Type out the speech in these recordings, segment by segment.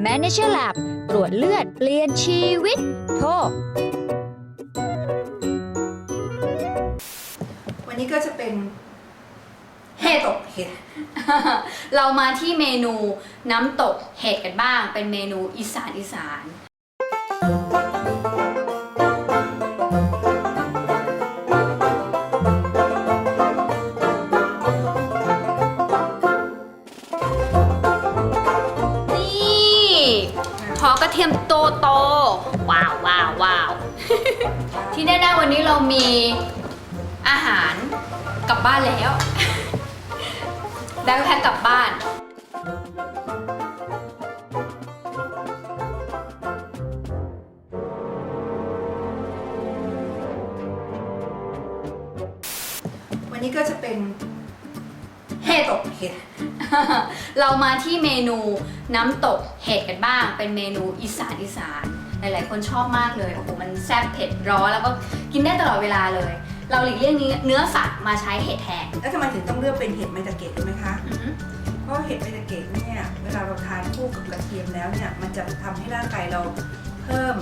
Mannature Lab ตรวจเลือดเปลี่ยนชีวิตโทรวันนี้ก็จะเป็นเห็ดตกเห็ด เรามาที่เมนูน้ำตกเห็ดกันบ้างเป็นเมนูอีสานนี่ขอกระเทียมโตว้าวที่แน่ๆวันนี้เรามีอาหารกลับบ้านแล้ว ได้แพ็คกลับบ้านวันนี้ก็จะเป็นเห็ดตกเห็ด เรามาที่เมนูน้ำตกเห็ดกันบ้างเป็นเมนูอีสานหลายๆคนชอบมากเลยโอ้โหมันแซ่บเผ็ดร้อนแล้วก็กินได้ตลอดเวลาเลยเราหลีกเลี่ยงเนื้อสัตว์มาใช้เห็ดแทนแล้วทำไมถึงต้องเลือกเป็นเห็ดไมตาเกะรู้ไหมคะเพราะเห็ดไมตาเกะเนี่ยเวลาเราทานคู่กับกระเทียมแล้วเนี่ยมันจะทำให้ร่างกายเราเพิ่ม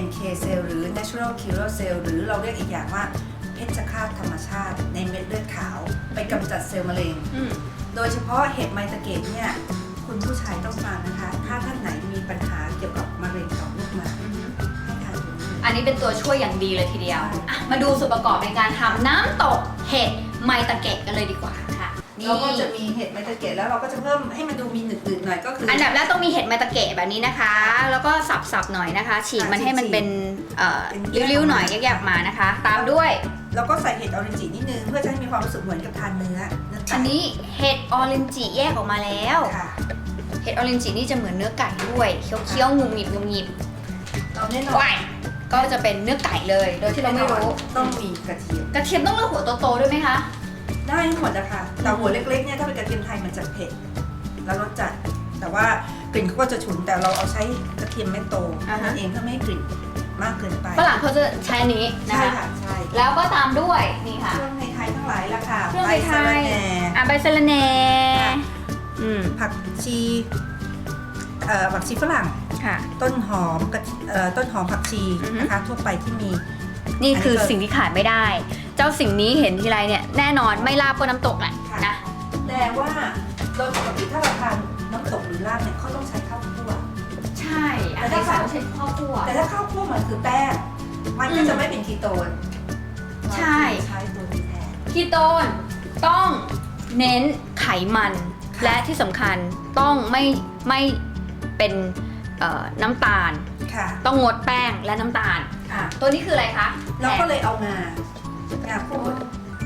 NK เซลล์หรือ Natural Killer Cell หรือเราเรียกอีกอย่างว่าเพชฌฆาตธรรมชาติในเม็ดเลือดขาวไปกำจัดเซลล์มะเร็งโดยเฉพาะเห็ดไมตาเกะเนี่ยคุณผู้ชายต้องฟังนะคะถ้าท่านไหนมีปัญหาเกี่ยวกับมะเร็งต่อมลูกหมากให้ทานตัวนี้อันนี้เป็นตัวช่วยอย่างดีเลยทีเดียวมาดูส่วนประกอบในการทำน้ำตกเห็ดไมตาเกะกันเลยดีกว่าค่ะเราก็จะมีเห็ดไมตาเกะแล้วเราก็จะเพิ่มให้มันดูมีหนืดๆหน่อยก็คืออันดับแรกต้องมีเห็ดไมตาเกะแบบนี้นะคะแล้วก็สับๆหน่อยนะคะฉีกมันให้มันเป็นริ้วๆหน่อยแยกๆมานะคะตามด้วยแล้วก็ใส่เห็ดออเรนจินิดนึงเพื่อจะให้มีความรู้สึกเหมือนกับทานเนื้ออันนี้เห็ดออเรนจิแยกออกมาแล้วเห็ดออเรนจินี่จะเหมือนเนื้อไก่ด้วยเคี้ยวๆงุมหงิบเราแน่นอนก็จะเป็นเนื้อไก่เลยโดยที่เราไม่รู้ต้องมีกระเทียมต้องเลือกหัวโตๆด้วยไหมคะได้ทั้งหมดนะคะแต่หัวเล็กๆเนี่ยถ้าเป็นกระเทียมไทยมันจะเผ็ดแล้วรสจัดแต่ว่ากลิ่นเขาก็จะฉุนแต่เราเอาใช้กระเทียมเม็ดโตนั่นเองเพื่อไม่ให้กลิ่นมากเกินไปฝรั่งเขาจะใช้อันนี้นะคะใช่แล้วก็ตามด้วยนี่ค่ะเครื่องในไทยทั้งหลายละค่ะใบสะระแหน่ใบสะระแหน่ผักชีฝรั่งต้นหอมผักชีนะคะทั่วไปที่มีนี่คือสิ่งที่ขาดไม่ได้เจ้าสิ่งนี้เห็นทีไรเนี่ยแน่นอนไม่ลาบก็น้ำตกแหละนะแต่ว่าโดยปกติถ้าเราทานน้ำตกหรือลาบเนี่ยเขาต้องใช้ข้าวคั่วใช่แต่ถ้าเขาใช้ข้าวคั่วแต่ถ้าข้าวคั่วมันคือแป้งมันก็จะไม่เป็นคีโตนใช่ใช้ตัวนี้แทนคีโตนต้องเน้นไขมันและที่สำคัญต้องไม่เป็นน้ำตาลต้องงดแป้งและน้ำตาลตัวนี้คืออะไรคะเราก็เลยเอางาคั่ว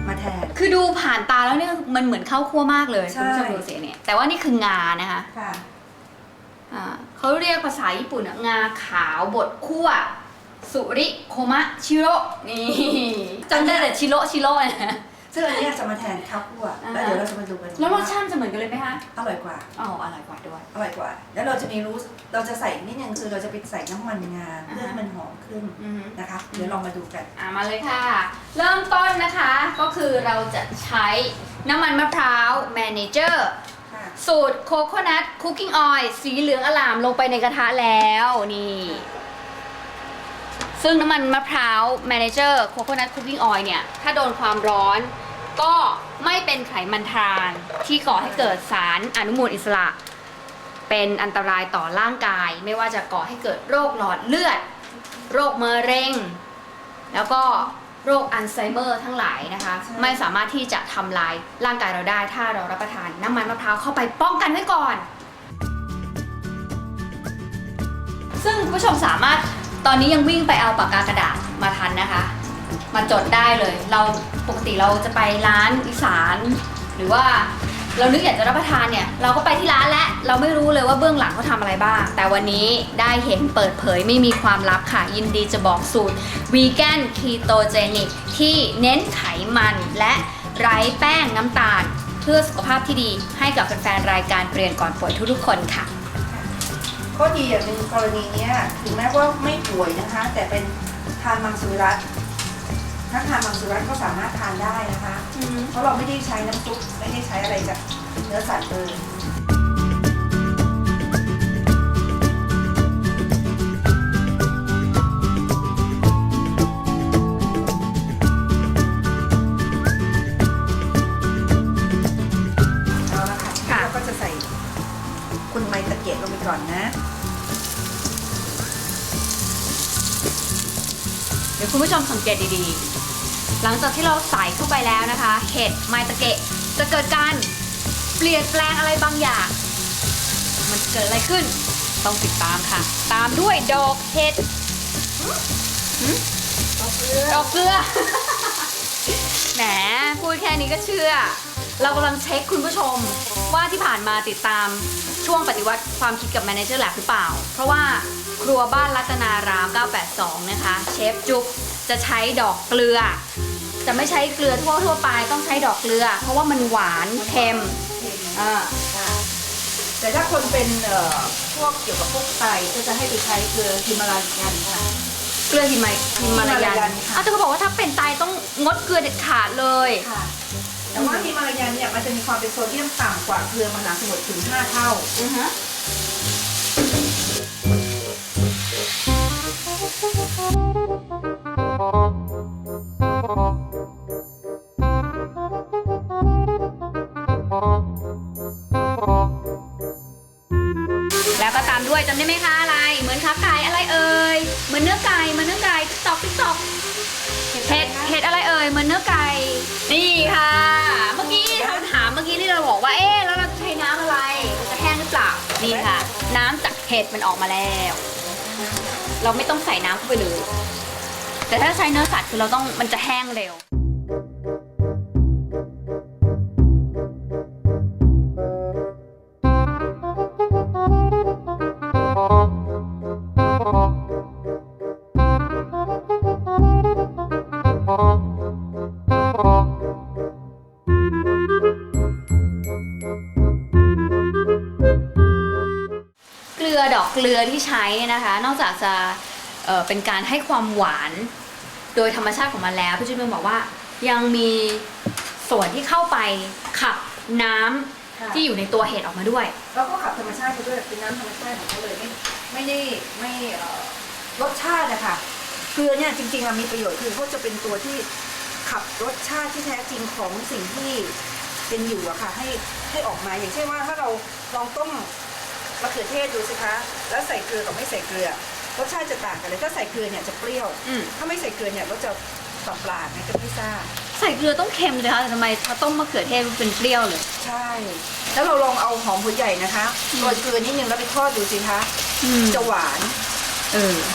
มาแทนคือดูผ่านตาแล้วเนี่ยมันเหมือนข้าวคั่วมากเลยคุณผู้ชมดูสิเนี่ยแต่ว่านี่คืองานะคะเขาเรียกภาษาญี่ปุ่นงาขาวบดคั่วสุริโคมะชิโร่นี่จำได้แต่ชิโร่เนี่ยซึ่งอันนี้จะมาแทนข้าวคั่วแล้วเดี๋ยวเราจะมาดูกันแล้วรสชาติจะเหมือนกันเลยไหมคะอร่อยกว่าอร่อยกว่าด้วยอร่อยกว่าแล้วเราจะใส่นิดนึงคือเราจะไปใส่น้ำมันงาเพื่อให้มันหอมขึ้นนะคะเดี๋ยวลองมาดูกันมาเลยค่ะเริ่มต้นนะคะก็คือเราจะใช้น้ำมันมะพร้าว Mannature สูตรโคโคนัทคุกกิ้งออยล์สีเหลืองอร่ามลงไปในกระทะแล้วนี่ซึ่งน้ำมันมะพร้าว Mannature Coconut Cooking Oil เนี่ยถ้าโดนความร้อนก็ไม่เป็นไขมันทรานที่ก่อให้เกิดสารอนุมูลอิสระเป็นอันตรายต่อร่างกายไม่ว่าจะก่อให้เกิดโรคหลอดเลือดโรคมะเร็งแล้วก็โรคอัลไซเมอร์ทั้งหลายนะคะไม่สามารถที่จะทำลายร่างกายเราได้ถ้าเรารับประทานน้ำมันมะพร้าวเข้าไปป้องกันไว้ก่อนซึ่งผู้ชมสามารถตอนนี้ยังวิ่งไปเอาปากกากระดาษมาทันนะคะมาจดได้เลยเราปกติเราจะไปร้านอีสานหรือว่าเรานึกอยากจะรับประทานเนี่ยเราก็ไปที่ร้านและเราไม่รู้เลยว่าเบื้องหลังเขาทำอะไรบ้างแต่วันนี้ได้เห็นเปิดเผยไม่มีความลับค่ะยินดีจะบอกสูตรวีแกนคีโตเจนิกที่เน้นไขมันและไร้แป้งน้ำตาลเพื่อสุขภาพที่ดีให้กับแฟนๆรายการเปลี่ยนก่อนป่วยทุกๆคนค่ะข้อดีอย่างหนึ่งกรณีนี้ถึงแม้ว่าไม่ป่วยนะคะแต่เป็นทานมังสวิรัติถ้าทานมังสวิรัติก็สามารถทานได้นะคะเพราะเราไม่ได้ใช้น้ำซุปไม่ได้ใช้อะไรจากเนื้อสัตว์เลย เดี๋ยวคุณผู้ชมสังเกตดีๆหลังจากที่เราใส่เข้าไปแล้วนะคะเห็ดไมตะเกะจะเกิดการเปลี่ยนแปลงอะไรบางอย่างมันจะเกิดอะไรขึ้นต้องติดตามค่ะตามด้วยดอกเห็ดดอกเกลือ แหมพูดแค่นี้ก็เชื่อเรากำลังเช็คคุณผู้ชมว่าที่ผ่านมาติดตามช่วงปฏิวัติความคิดกับ Mannature Lab หรือเปล่าเพราะว่าครัวบ้านรัตนาราม 982 นะคะเชฟจุ๊บจะใช้ดอกเกลือจะไม่ใช้เกลือทั่วไปต้องใช้ดอกเกลือเพราะว่ามันหวานเค็มแต่ถ้าคนเป็นพวกเกี่ยวกับพวกไตก็จะให้ไปใช้เกลือฮิมาลายันค่ะเกลือหิมาลายันแต่เขาบอกว่าถ้าเป็นไตต้องงดเกลือเด็ดขาดเลยค่ะแต่ว่าฮิมาลายันเนี่ยมันจะมีความเป็นโซเดียมต่ำกว่าเกลือมหาสมุทรถึง 5 เท่าแล้วก็ตามด้วยจำได้ไหมคะอะไรเหมือนขาไก่อะไรเอ่ยเหมือนเนื้อไก่ติ๊กตอกเห็ดอะไรเอ่ยเหมือนเนื้อไก่นี่ค่ะเมื่อกี้คำถามเมื่อกี้ที่เราบอกว่าแล้วเราใช้น้ำอะไรจะแห้งหรือเปล่านี่ค่ะน้ำจากเห็ดมันออกมาแล้วเราไม่ต้องใส่น้ำเข้าไปเลยแต่ถ้าใช้เนื้อสัตว์คือมันจะแห้งเร็วดอกเกลือที่ใช้นะคะนอกจากจะเป็นการให้ความหวานโดยธรรมชาติของมันแล้วพี่จุ๊บบอกว่ายังมีส่วนที่เข้าไปขับน้ำที่อยู่ในตัวเห็ดออกมาด้วยแล้วก็ขับธรรมชาติไปด้วยเป็นน้ำธรรมชาติของเขาเลยไม่รสชาติอะค่ะเกลือเนี่ยจริงๆมันมีประโยชน์คือเขาจะเป็นตัวที่ขับรสชาติที่แท้จริงของสิ่งที่เป็นอยู่อะค่ะให้ออกมาอย่างเช่นว่าถ้าเราลองต้มมะเขือเทศดูสิคะแล้วใส่เกลือกับไม่ใส่เกลือรสชาติจะต่างกันเลยถ้าใส่เกลือเนี่ยจะเปรี้ยวถ้าไม่ใส่เกลือเนี่ยรสจะปลาๆนะจะไม่ซ่าใส่เกลือต้องเค็มเลยคะแต่ทำไมถ้าต้มมะเขือเทศมันเป็นเปรี้ยวเลยใช่แล้วเราลองเอาหอมหัวใหญ่นะคะโรยเกลือนิดนึงแล้วไปทอดดูสิคะจะหวาน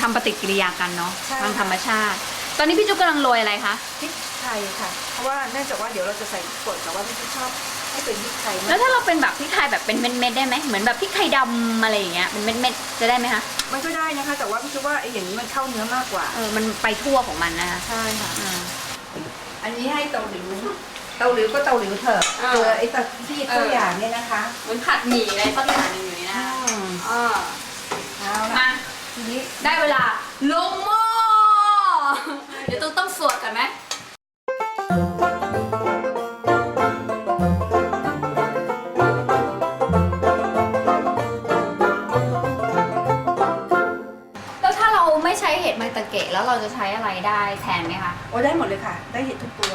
ทำปฏิกิริยากันเนาะทางธรรมชาติตอนนี้พี่จุ๊บกำลังโรยอะไรคะพริกไทยค่ะเพราะว่าเนื่องจากว่าเดี๋ยวเราจะใส่พริกป่นแต่ว่าพี่จุ๊บชอบให้เป็นพริกไทยแล้วถ้าเราเป็นแบบพริกไทยแบบเป็นเม็ดๆได้ไหมเหมือนแบบพริกไทยดำอะไรอย่างเงี้ยเป็นเม็ดๆจะได้ไหมคะมันก็ได้นะคะแต่ว่าพี่จุ๊บว่าอย่างนี้มันเข้าเนื้อมากกว่ามันไปทั่วของมันนะคะใช่ค่ะอันนี้ให้เตาหลิวก็เตาหลิวเถอะไอ้ตัวอย่างเนี่ยนะคะเหมือนผัดหมี่อะไรสักอย่างนึงอยู่นี่นะเอาละทีนี้ได้เวลาลงหม้อเดี๋ยวต้องสวดกันไหมแล้วถ้าเราไม่ใช้เห็ดไมตะเกะแล้วเราจะใช้อะไรได้แทนไหมคะได้หมดเลยค่ะได้เห็ดทุกตัว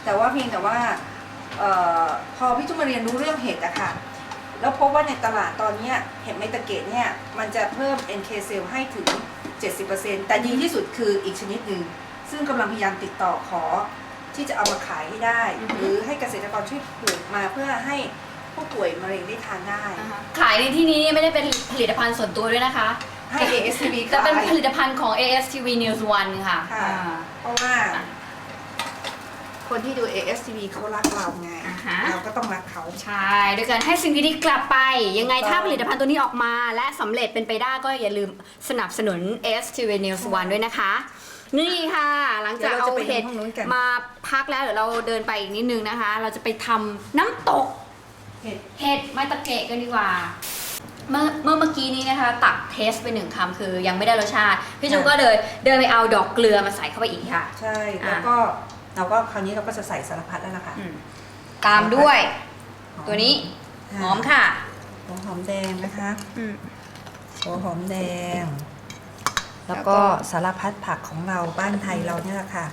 แต่ว่าเพียงแต่ว่าพอพี่จุ๊บมาเรียนรู้เรื่องเห็ดอะค่ะแล้วพบว่าในตลาดตอนนี้เห็ดไมตะเกะเนี่ยมันจะเพิ่ม NK เซลล์ให้ถึง 70% แต่ดีที่สุดคืออีกชนิดหนึ่งซึ่งกำลังพยายามติดต่อขอที่จะเอามาขายให้ได้หรือให้เกษตรกรช่วยปลูกมาเพื่อให้ผู้ป่วยมะเร็งได้ทานได้ขายในที่นี้ไม่ได้เป็นผลิตภัณฑ์ส่วนตัวด้วยนะคะให้ ASTV แต่เป็นผลิตภัณฑ์ของ ASTV News 1ค่ะเพราะว่าคนที่ดู ASTV เขารักเราไงเราก็ต้องรักเขาใช่ด้วยการให้สิ่งดีๆกลับไปยังไงถ้าผลิตภัณฑ์ตัวนี้ออกมาและสำเร็จเป็นไปได้ก็อย่าลืมสนับสนุน ASTV News 1ด้วยนะคะนี่ค่ะหลังจากเอาเห็ดมาพักแล้วเดี๋ยวเราเดินไปอีกนิดนึงนะคะเราจะไปทำน้ำตกเห็ดไมตะเกะกันดีกว่าเมื่อกี้นี้นะคะตักเทสไป1 คำคือยังไม่ได้รสชาติพี่จูก็เดินไปเอาดอกเกลือมาใส่เข้าไปอีกค่ะใช่แล้วก็เราก็คราวนี้เราก็จะใส่สารพัดแล้วล่ะค่ะตามด้วยตัวนี้หอมค่ะหัวหอมแดงนะคะหัวหอมแดงแล้วก็สารพัดผักของเราบ้านไทยเราเนี่ยแหละค่ะ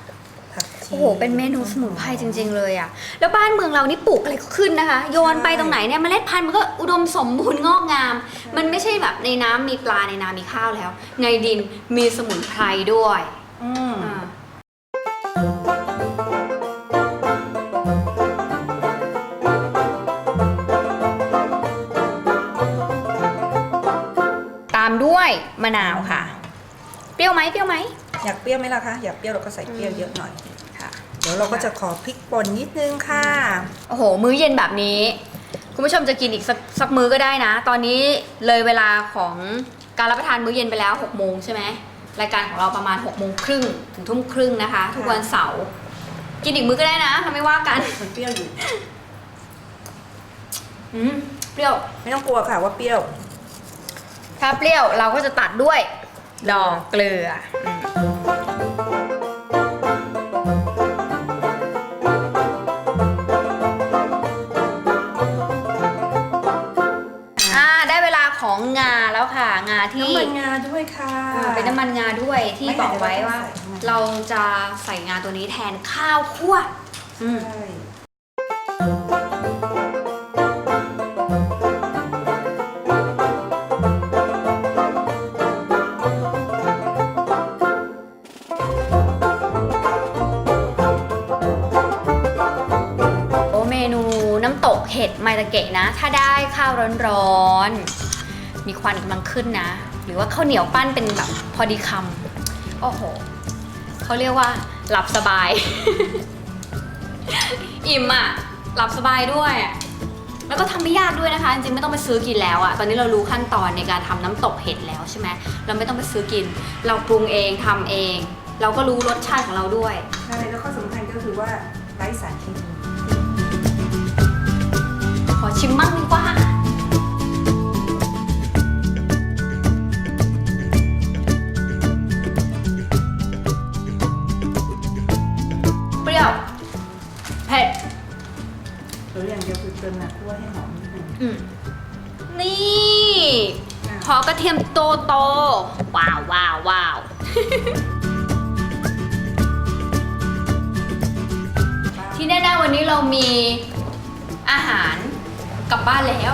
ผักชีโอ้โหเป็นเมนูสมุนไพรจริงๆเลยอ่ะแล้วบ้านเมืองเรานี่ปลูกอะไรก็ขึ้นนะคะโยนไปตรงไหนเนี่ยเมล็ดพันธุ์มันก็อุดมสมบูรณ์งอกงามมันไม่ใช่แบบในน้ำมีปลาในนามีข้าวแล้วในดินมีสมุนไพรด้วย ตามด้วยมะนาวค่ะเปรี้ยวไหมอยากเปรี้ยวไหมล่ะคะอยากเปรี้ยวเราก็ใส่เปรี้ยวเยอะหน่อยค่ะเดี๋ยวเราก็จะขอพริกป่นนิดนึงค่ะโอ้โหมื้อเย็นแบบนี้คุณผู้ชมจะกินอีกสักมื้อก็ได้นะตอนนี้เลยเวลาของการรับประทานมื้อเย็นไปแล้ว6 โมงใช่ไหมรายการของเราประมาณ6 โมงครึ่งถึงทุ่มครึ่งนะคะทุกวันเสาร์กินอีกมื้อก็ได้นะทำไม่ว่ากันมันเปรี้ยวอยู่เปรี้ยวไม่ต้องกลัวค่ะว่าเปรี้ยวถ้าเปรี้ยวเราก็จะตัดด้วยดอกเกลือได้เวลาของงาแล้วค่ะงาที่น้ำมันงาด้วยค่ะเป็นน้ำมันงาด้วยที่บอกไว้ว่าเราจะใส่งาตัวนี้แทนข้าวคั่วน้ำตกเห็ดไมตะเกะนะถ้าได้ข้าวร้อนๆมีควันกำลังขึ้นนะหรือว่าข้าวเหนียวปั้นเป็นแบบพอดีคำโอ้โหเขาเรียกว่าหลับสบาย อิ่มอ่ะหลับสบายด้วยแล้วก็ทำไม่ยากด้วยนะคะจริงๆไม่ต้องไปซื้อกินแล้วอ่ะตอนนี้เรารู้ขั้นตอนในการทำน้ำตกเห็ดแล้วใช่ไหมเราไม่ต้องไปซื้อกินเราปรุงเองทำเองเราก็รู้รสชาติของเราด้วยใช่แล้วข้อสำคัญก็คือว่าไร้สารเคมีขอชิมมั่งดีกว่าเปรี้ยวเผ็ดหรืออย่างเดียวคือเติมน้ำคั่วให้หอมนิดนึงนี่พอกระเทียมโตว้าวที่แน่ๆวันนี้เรามีอาหารกลับบ้านแล้ว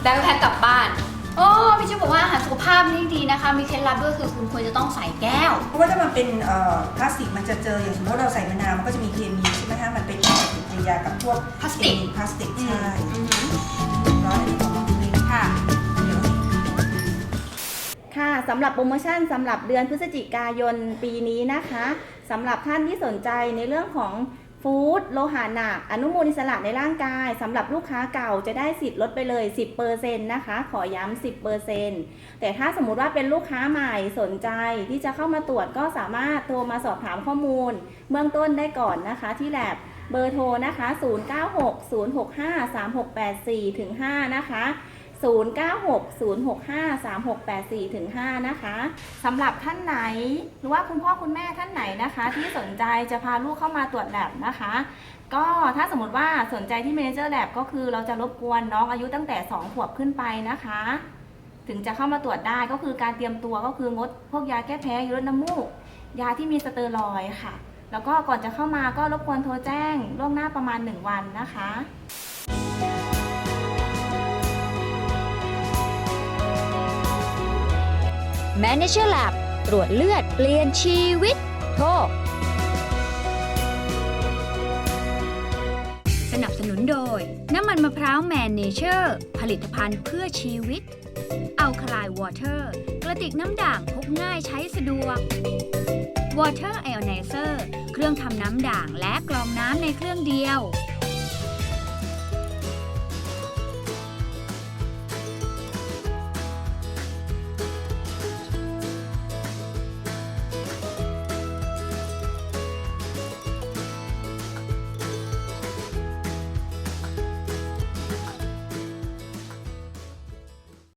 ได้แพ็คกลับบ้านโอ้พี่ชิวบอกว่าอาหารสุขภาพนี่ดีนะคะมีเคล็ดลับด้วยคือคุณควรจะต้องใส่แก้วเพราะว่าถ้ามันเป็นพลาสติกมันจะเจออย่างสมมติเราใส่มะนาวมันก็จะมีเคมีใช่ไหมคะมันเป็นปฏิกิริยากับพวกพลาสติกใช่ร้อนของน้องนี่ค่ะค่ะสำหรับโปรโมชั่นสำหรับเดือนพฤศจิกายนปีนี้นะคะสำหรับท่านที่สนใจในเรื่องของฟู้ดโลหะหนักอนุมูลอิสระในร่างกายสำหรับลูกค้าเก่าจะได้สิทธิ์ลดไปเลย 10% นะคะขอย้ำ 10% แต่ถ้าสมมุติว่าเป็นลูกค้าใหม่สนใจที่จะเข้ามาตรวจก็สามารถโทรมาสอบถามข้อมูลเบื้องต้นได้ก่อนนะคะที่ Lab เบอร์โทรนะคะ 0960653684-5 นะคะ0960653684-5 นะคะสำหรับท่านไหนหรือว่าคุณพ่อคุณแม่ท่านไหนนะคะที่สนใจจะพาลูกเข้ามาตรวจ Lab นะคะก็ถ้าสมมติว่าสนใจที่ Mannature Lab ก็คือเราจะรบกวนน้องอายุตั้งแต่2 ขวบขึ้นไปนะคะถึงจะเข้ามาตรวจได้ก็คือการเตรียมตัวก็คืองดพวกยาแก้แพ้ยาลดน้ำมูกยาที่มีสเตียรอยด์ค่ะแล้วก็ก่อนจะเข้ามาก็รบกวนโทรแจ้งล่วงหน้าประมาณ1 วันนะคะMannature Lab ตรวจเลือดเปลี่ยนชีวิตโทรสนับสนุนโดยน้ำมันมะพร้าว Mannature ผลิตภัณฑ์เพื่อชีวิตAlkaline Water กระติกน้ำด่างพกง่ายใช้สะดวก Water Ionizer เครื่องทำน้ำด่างและกรองน้ำในเครื่องเดียว